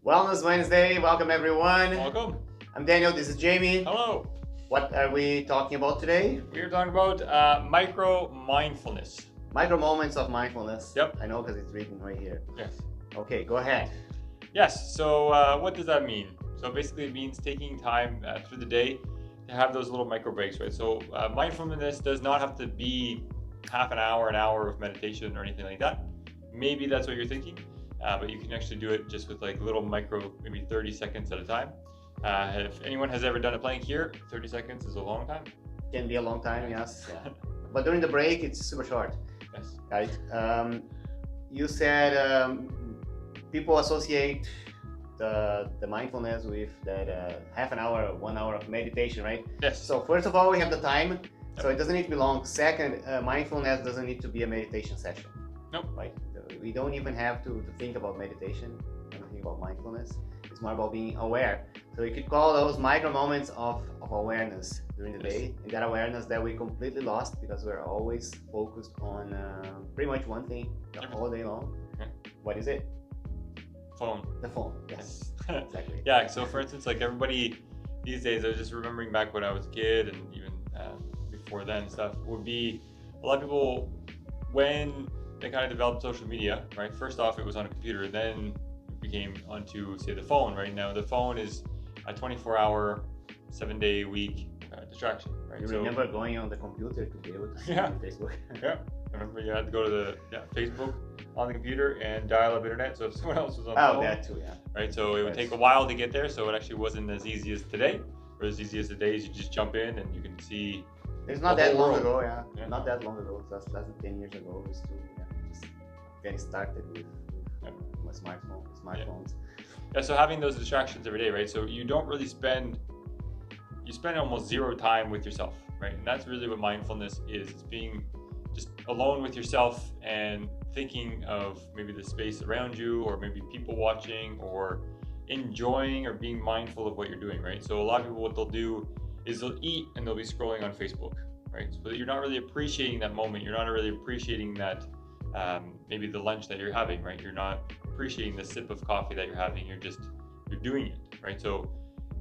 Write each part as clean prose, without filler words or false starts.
Wellness Wednesday. Welcome, everyone. Welcome. I'm Daniel. This is Jamie. Hello. What are we talking about today? We're talking about micro-mindfulness. Micro moments of mindfulness. Yep. I know because it's written right here. Yes. Okay, go ahead. Yes. So what does that mean? So basically it means taking time through the day to have those little micro breaks, right? So mindfulness does not have to be half an hour of meditation or anything like that. Maybe that's what you're thinking, but you can actually do it just with like little micro, maybe 30 seconds at a time. If anyone has ever done a plank here, 30 seconds is a long time. Can be a long time, yes. Yeah. But during the break, it's super short. Yes. Right? You said people associate the mindfulness with that half an hour, 1 hour of meditation, right? Yes. So first of all, we have the time. So it doesn't need to be long. Second, mindfulness doesn't need to be a meditation session. Nope. Right? We don't even have to think about meditation when we think about mindfulness. It's more about being aware. So we could call those micro moments of awareness during the day. And that awareness that we completely lost because we're always focused on pretty much one thing the whole day long. Yeah. What is it? Phone. The phone. Yes. Exactly. Yeah. So for instance, like everybody these days, I was just remembering back when I was a kid and even before then stuff would be a lot of people when they kind of developed social media, right? First off, it was on a computer, then it became onto, say, the phone. Right now, the phone is a 24-hour, 7-day-a-week distraction, right? You remember going on the computer to be able to see Facebook? Yeah, I remember you had to go to the Facebook on the computer and dial up internet. So if someone else was on the phone, that too, yeah. right? So it would take a while to get there. So it actually wasn't as easy as today, or as easy as the days. You just jump in and you can see. It's not that long ago, yeah. Not that long ago. It's less than 10 years ago. It's still just getting started with smartphones. Yeah, so having those distractions every day, right? So you don't really spend almost zero time with yourself, right? And that's really what mindfulness is. It's being just alone with yourself and thinking of maybe the space around you or maybe people watching or enjoying or being mindful of what you're doing, right? So a lot of people, what they'll do is they'll eat and they'll be scrolling on Facebook, right? So you're not really appreciating that moment. You're not really appreciating that maybe the lunch that you're having, right? You're not appreciating the sip of coffee that you're having. You're doing it, right? So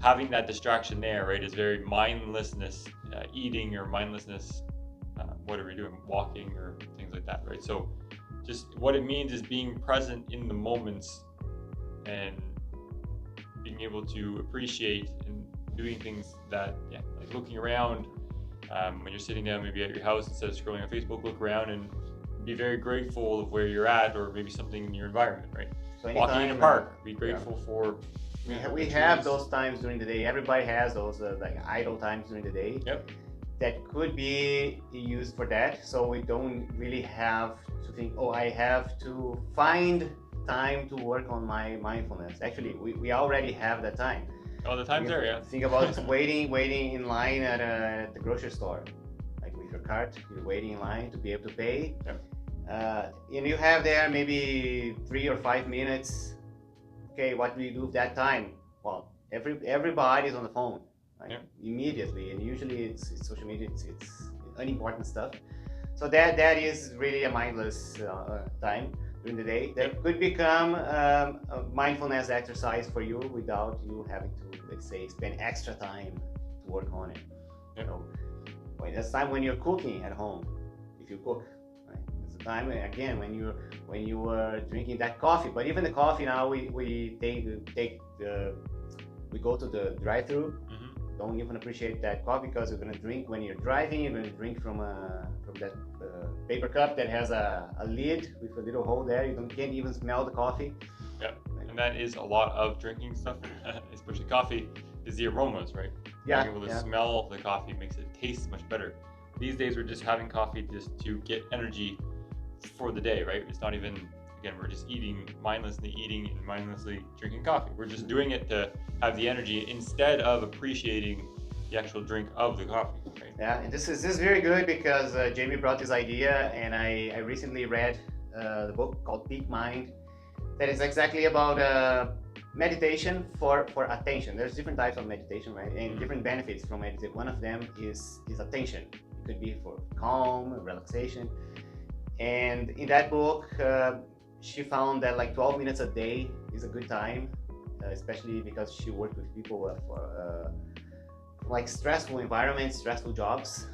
having that distraction there, right, is very mindlessness, eating or mindlessness, whatever you're doing, walking or things like that, right? So just what it means is being present in the moments and being able to appreciate and doing things that, like looking around when you're sitting down maybe at your house instead of scrolling on Facebook, look around and be very grateful of where you're at or maybe something in your environment, right? So walking in a park, be grateful for. We have those times during the day. Everybody has those like idle times during the day. Yep. That could be used for that. So we don't really have to think, oh, I have to find time to work on my mindfulness. Actually, we already have that time. Oh, the time's there, yeah. Think about waiting in line at the grocery store. Like with your cart, you're waiting in line to be able to pay. Yep. And you have there maybe 3 or 5 minutes. Okay, what do you do with that time? Well, everybody's on the phone, right? Yep. Immediately, and usually it's social media. It's unimportant stuff. So that is really a mindless time during the day. That could become a mindfulness exercise for you without you having to, let's say, spend extra time to work on it. Yep. So, that's time when you're cooking at home, if you cook. Time again when you were drinking that coffee, but even the coffee now we go to the drive-through. Mm-hmm. Don't even appreciate that coffee because you're gonna drink when you're driving. You're gonna drink from that paper cup that has a lid with a little hole there. Can't even smell the coffee. Yeah, and that is a lot of drinking stuff, especially coffee. Is the aromas, right? Yeah. Being able to smell the coffee makes it taste much better. These days we're just having coffee just to get energy for the day, right? It's not even, again, we're just mindlessly eating and mindlessly drinking coffee. We're just doing it to have the energy instead of appreciating the actual drink of the coffee, right? Yeah, and this is very good because Jamie brought this idea, and I recently read the book called Peak Mind that is exactly about meditation for attention. There's different types of meditation, right? And different benefits from meditation. One of them is attention. It could be for calm, relaxation. And in that book, she found that like 12 minutes a day is a good time especially because she worked with people for like stressful environments, stressful jobs,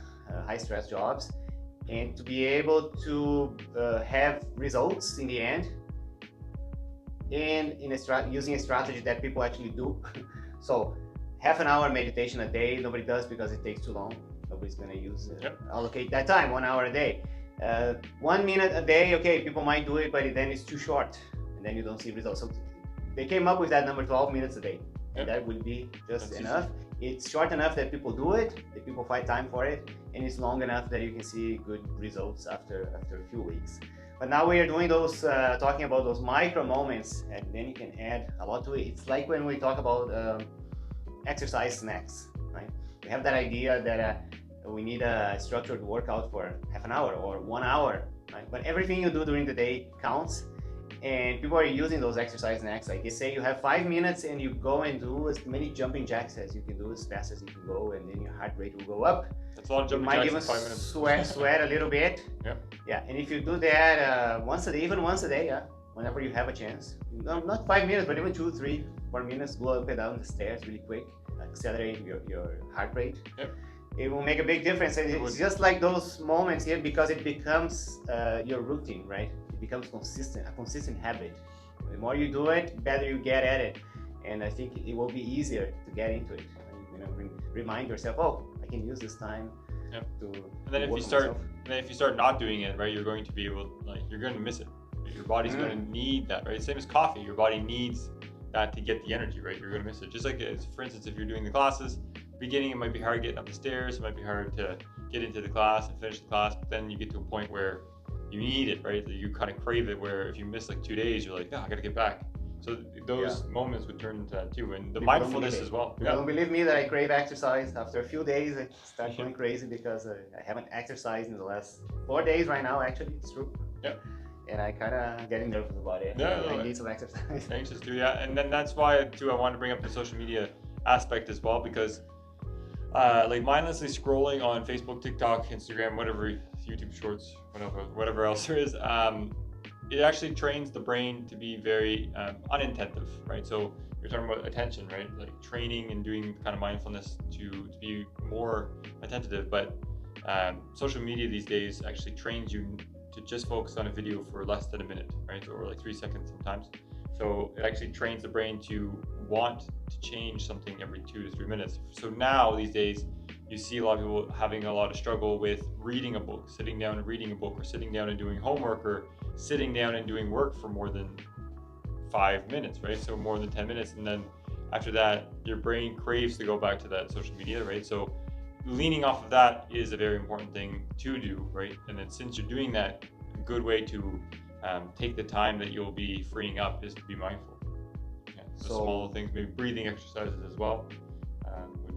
high stress jobs, and to be able to have results in the end, and using a strategy that people actually do. So half an hour meditation a day, nobody does because it takes too long. Nobody's going to allocate that time, 1 hour a day. 1 minute a day, okay, people might do it, but then it's too short, and then you don't see results. So they came up with that number, 12 minutes a day, and that would be just enough. It's short enough that people do it, that people find time for it, and it's long enough that you can see good results after a few weeks. But now we are doing those, talking about those micro moments, and then you can add a lot to it. It's like when we talk about exercise snacks, right? We have that idea that we need a structured workout for half an hour or 1 hour, right? But everything you do during the day counts, and people are using those exercise snacks. Like, you say you have 5 minutes and you go and do as many jumping jacks as you can do, as fast as you can go, and then your heart rate will go up. That's a lot of jumping jacks. You might even sweat a little bit. Yeah. And if you do that once a day, even once a day, whenever you have a chance, not 5 minutes, but even 2, 3, 4 minutes, go up and down the stairs really quick, accelerate your heart rate. It will make a big difference. And it's just like those moments here, because it becomes your routine, right? It becomes a consistent habit. The more you do it, the better you get at it. And I think it will be easier to get into it. Remind yourself, oh, I can use this time to. And then if you start not doing it, right, you're going to be able, you're going to miss it. Your body's going to need that, right? Same as coffee. Your body needs that to get the energy, right? You're going to miss it. Just like, for instance, if you're doing the classes, beginning it might be hard getting up the stairs, it might be hard to get into the class and finish the class, but then you get to a point where you need it, right? That you kind of crave it, where if you miss like 2 days, you're like, I gotta get back. So those moments would turn into that too, and the mindfulness as well. You don't believe me that I crave exercise. After a few days, I start going crazy because I haven't exercised in the last 4 days right now, actually, it's true. And I kind of getting nervous about it. I need some exercise. Anxious too, and then that's why too I wanted to bring up the social media aspect as well, because like mindlessly scrolling on Facebook, TikTok, Instagram, whatever, YouTube Shorts, whatever else there is, it actually trains the brain to be very unattentive, right? So you're talking about attention, right? Like training and doing kind of mindfulness to be more attentive. But social media these days actually trains you to just focus on a video for less than a minute, right? Or like 3 seconds sometimes. So it actually trains the brain to want to change something every 2 to 3 minutes. So now these days, you see a lot of people having a lot of struggle with reading a book, sitting down and reading a book, or sitting down and doing homework, or sitting down and doing work for more than 5 minutes, right? So more than 10 minutes. And then after that, your brain craves to go back to that social media, right? So leaning off of that is a very important thing to do, right? And then since you're doing that, a good way to take the time that you'll be freeing up is to be mindful. So small things, maybe breathing exercises as well.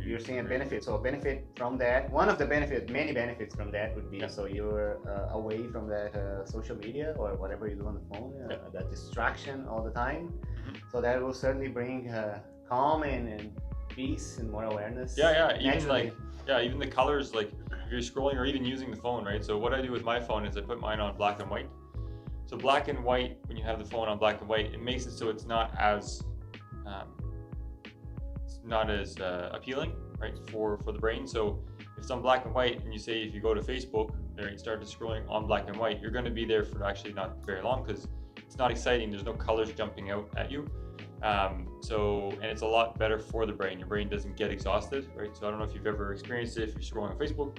You're seeing a benefit. So a benefit from that, one of the benefits, many benefits from that would be, so you're away from that social media or whatever you do on the phone, that distraction all the time. So that will certainly bring calm and peace and more awareness. Even the colors, like if you're scrolling or even using the phone, right? So what I do with my phone is I put mine on black and white. So black and white, when you have the phone on black and white, it makes it so it's not as appealing, right, for the brain. So if it's on black and white, and you say if you go to Facebook or you start scrolling on black and white, you're going to be there for actually not very long because it's not exciting. There's no colors jumping out at you. And it's a lot better for the brain. Your brain doesn't get exhausted, right? So I don't know if you've ever experienced it if you're scrolling on Facebook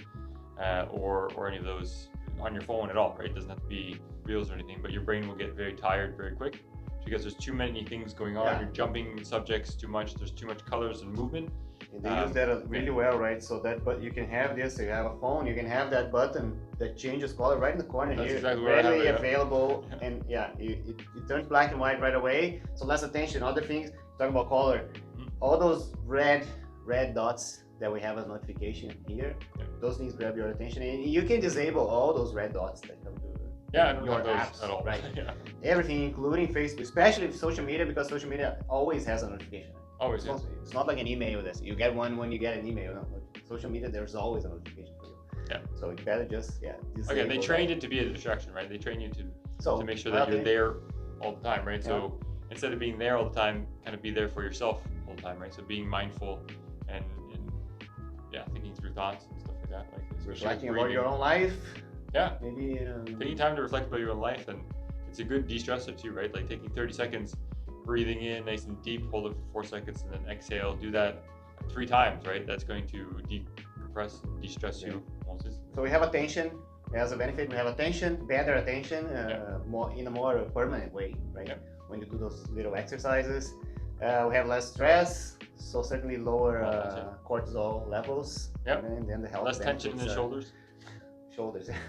or any of those on your phone at all, right? It doesn't have to be reels or anything, but your brain will get very tired very quick because there's too many things going on. You're jumping subjects too much. There's too much colors and movement. And they use that really well, right? So that, but you can have this. So you have a phone. You can have that button that changes color right in the corner. That's here. exactly readily available, and it turns black and white right away. So less attention. Other things, talking about color, all those red dots that we have as notification here, those things grab your attention, and you can disable all those red dots that come to your apps, at all. Right? Everything, including Facebook, especially social media, because social media always has a notification. Always, it's not like an email that you get one when you get an email. No, social media, there's always a notification for you. So you better just Okay, they trained it to be a distraction, right? They train you to make sure that you're there all the time, right? So instead of being there all the time, kind of be there for yourself all the time, right? So being mindful and yeah, thinking through thoughts and stuff like that, like reflecting about your own life. Yeah, maybe taking time to reflect about your own life, and it's a good de-stressor too, right? Like taking 30 seconds, breathing in nice and deep, hold it for 4 seconds, and then exhale. Do that 3 times, right? That's going to decompress and de-stress you. So we have attention as a benefit. We have attention, better attention, more in a more permanent way, right? When you do those little exercises, we have less stress, so certainly lower cortisol levels, and then the health. Less tension in the shoulders.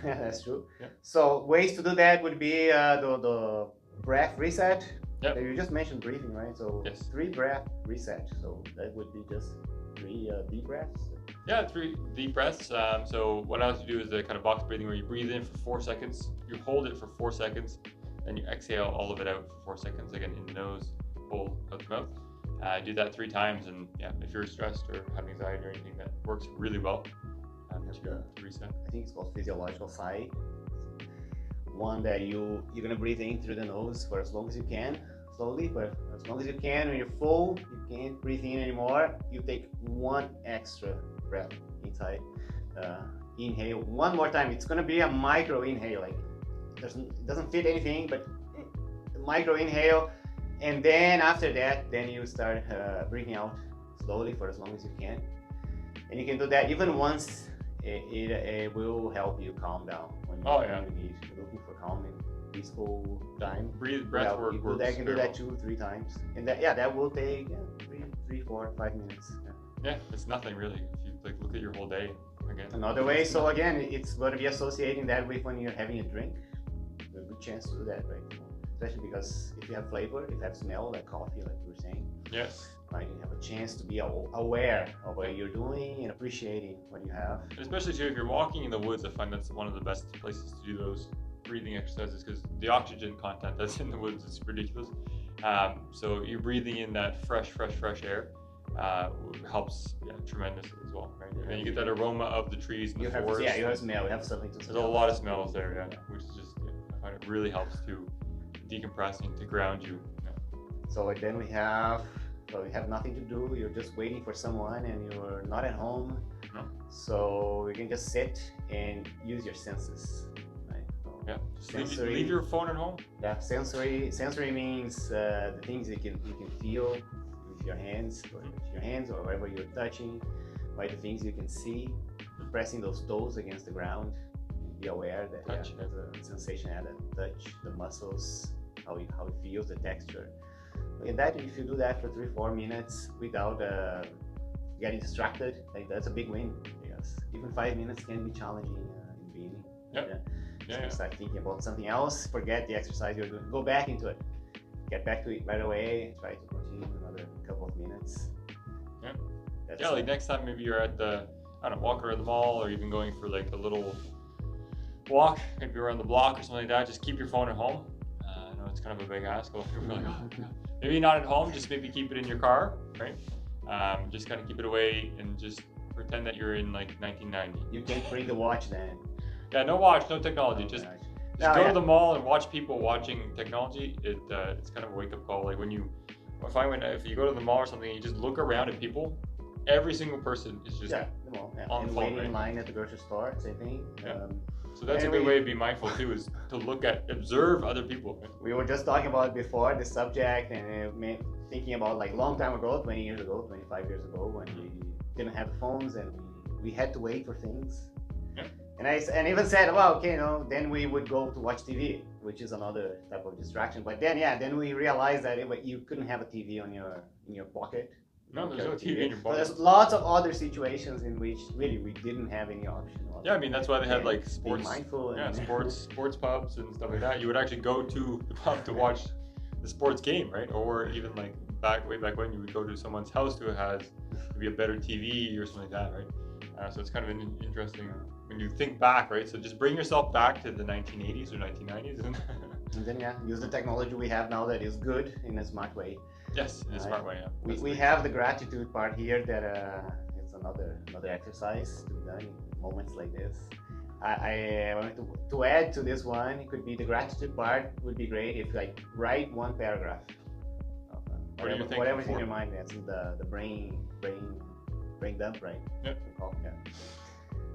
That's true. So ways to do that would be the breath reset. You just mentioned breathing, right? So 3 breath reset. So that would be just 3 deep breaths. Yeah, 3 deep breaths. So what I like to do is the kind of box breathing where you breathe in for 4 seconds, you hold it for 4 seconds, then you exhale all of it out for 4 seconds, again in the nose, hold out the mouth. Do that 3 times, and if you're stressed or have anxiety or anything, that works really well to reset. I think it's called physiological sigh. One that you're gonna breathe in through the nose for as long as you can, slowly, but as long as you can. When you're full, you can't breathe in anymore, you take 1 extra breath inside. Inhale 1 more time. It's gonna be a micro inhale, like it doesn't fit anything, but micro inhale, and then after that, then you start breathing out slowly for as long as you can. And you can do that even once. It will help you calm down when you need looking for calm and peaceful time. Breath work. You can do that 2-3 times, and that will take 3, 4, 5 minutes. It's nothing really if you look at your whole day again. Another way. So again, it's going to be associating that with when you're having a drink. There's a good chance to do that, right? Especially because if you have flavor, if you have smell, like coffee, like you were saying. Yes. Right, you have a chance to be aware of what you're doing and appreciating what you have. And especially too, if you're walking in the woods, I find that's one of the best places to do those breathing exercises, because the oxygen content that's in the woods is ridiculous. So you're breathing in that fresh air helps tremendously as well, right? And you get that aroma of the trees and the forest. You have smell. You have something to smell. There's a lot of smells there, which is just I find it really helps to decompressing, to ground you. So then we have nothing to do, you're just waiting for someone and you're not at home. So you can just sit and use your senses, right? Just leave your phone at home. Sensory means the things you can feel with your hands or wherever you're touching, right? The things you can see, pressing those toes against the ground. Be aware that there's a sensation at the touch, the muscles, how it feels, the texture. And that, if you do that for 3-4 minutes without getting distracted, that's a big win. Because even 5 minutes can be challenging in the beginning. So start thinking about something else, forget the exercise you're doing, go back into it, get back to it right away, try to continue another couple of minutes. Like next time maybe you're at walk around the mall, or even going for a little walk, maybe around the block or something like that, just keep your phone at home. I know it's kind of a big ask. Maybe not at home, just maybe keep it in your car, right? Just kind of keep it away and just pretend that you're in 1990. You can't bring the watch then. Yeah, no watch, no technology. Just go to the mall and watch people watching technology. It's kind of a wake-up call. If you go to the mall or something, you just look around at people. Every single person is just the mall, on the phone. Waiting in line at the grocery store, same thing. So that's a good way to be mindful too, is to observe other people. We were just talking about before the subject, and thinking about long time ago, 20 years ago, 25 years ago, when we didn't have phones and we had to wait for things. And I even said, then we would go to watch TV, which is another type of distraction. But then we realized that you couldn't have a TV in your pocket. No, there's no TV in your pocket. There's lots of other situations in which really we didn't have any option. That's why they had sports. Be mindful. Sports pubs and stuff like that. You would actually go to the pub to watch the sports game, right? Or even way back when you would go to someone's house who has maybe a better TV or something like that, right? So it's kind of interesting when you think back, right? So just bring yourself back to the 1980s or 1990s, and then use the technology we have now that is good in a smart way. Yes, in a smart way. We have the gratitude part here that it's another exercise to be done in moments like this. I wanted to add to this one. It could be the gratitude part. Would be great if write 1 paragraph What are you thinking whatever's in for? your mind, that's the brain dump, right? Yep. Yeah.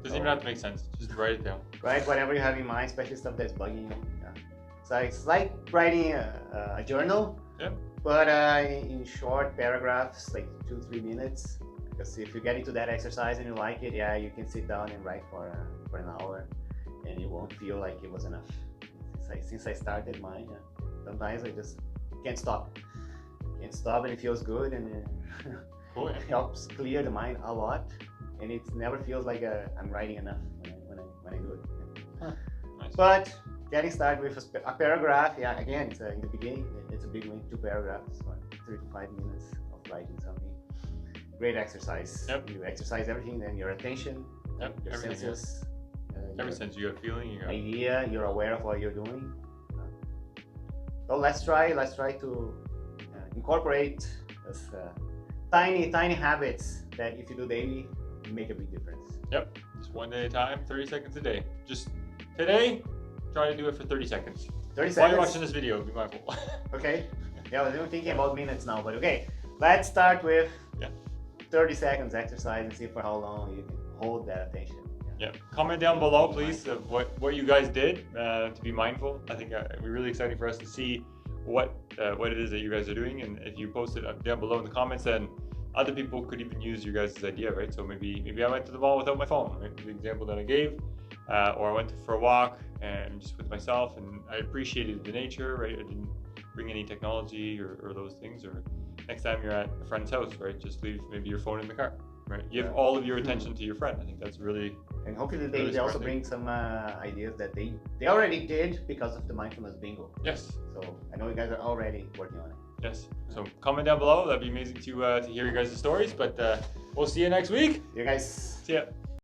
Doesn't even have to make sense. Just write it down. Right, whatever you have in mind, especially stuff that's bugging you. Yeah. So it's like writing a journal, Yep. but in short paragraphs, like 2-3 minutes. Because if you get into that exercise and you like it, yeah, you can sit down and write for an hour, and you won't feel like it was enough. Since I started mine, yeah, sometimes I just can't stop. Can't stop, and it feels good, and Cool, yeah. it helps clear the mind a lot. And it never feels like I'm writing enough when I do it. Huh. Nice. But getting started with a paragraph, yeah, again, it's in the beginning, it's a big win, 2 paragraphs, 3 to 5 minutes of writing something. Great exercise. Yep. You exercise everything, then your attention, Yep. your Everything, senses, Every sense you got feeling, you got idea, you're aware of what you're doing. So let's try to incorporate this tiny habits that if you do daily, make a big difference. Yep. Just one day at a time, 30 seconds a day. Just today, try to do it for 30 seconds. 30 While seconds. you're watching this video, be mindful. Okay. Yeah, I was even thinking about minutes now, but okay. Let's start with 30 seconds exercise and see for how long you can hold that attention. Yeah. Comment down below, please, of what you guys did to be mindful. I think it'd be really exciting for us to see what it is that you guys are doing, and if you post it down below in the comments, then other people could even use your guys' idea, right? So maybe I went to the mall without my phone, right? The example that I gave, or I went for a walk and just with myself, and I appreciated the nature, right? I didn't bring any technology or those things. Or next time you're at a friend's house, right? Just leave maybe your phone in the car, right? Give all of your attention to your friend. I think that's really. And hopefully really they also smart bring some ideas that they already did because of the mindfulness bingo. Yes. So I know you guys are already working on it. Yes. So comment down below. That'd be amazing to hear your guys' stories. But we'll see you next week. See you guys. See ya.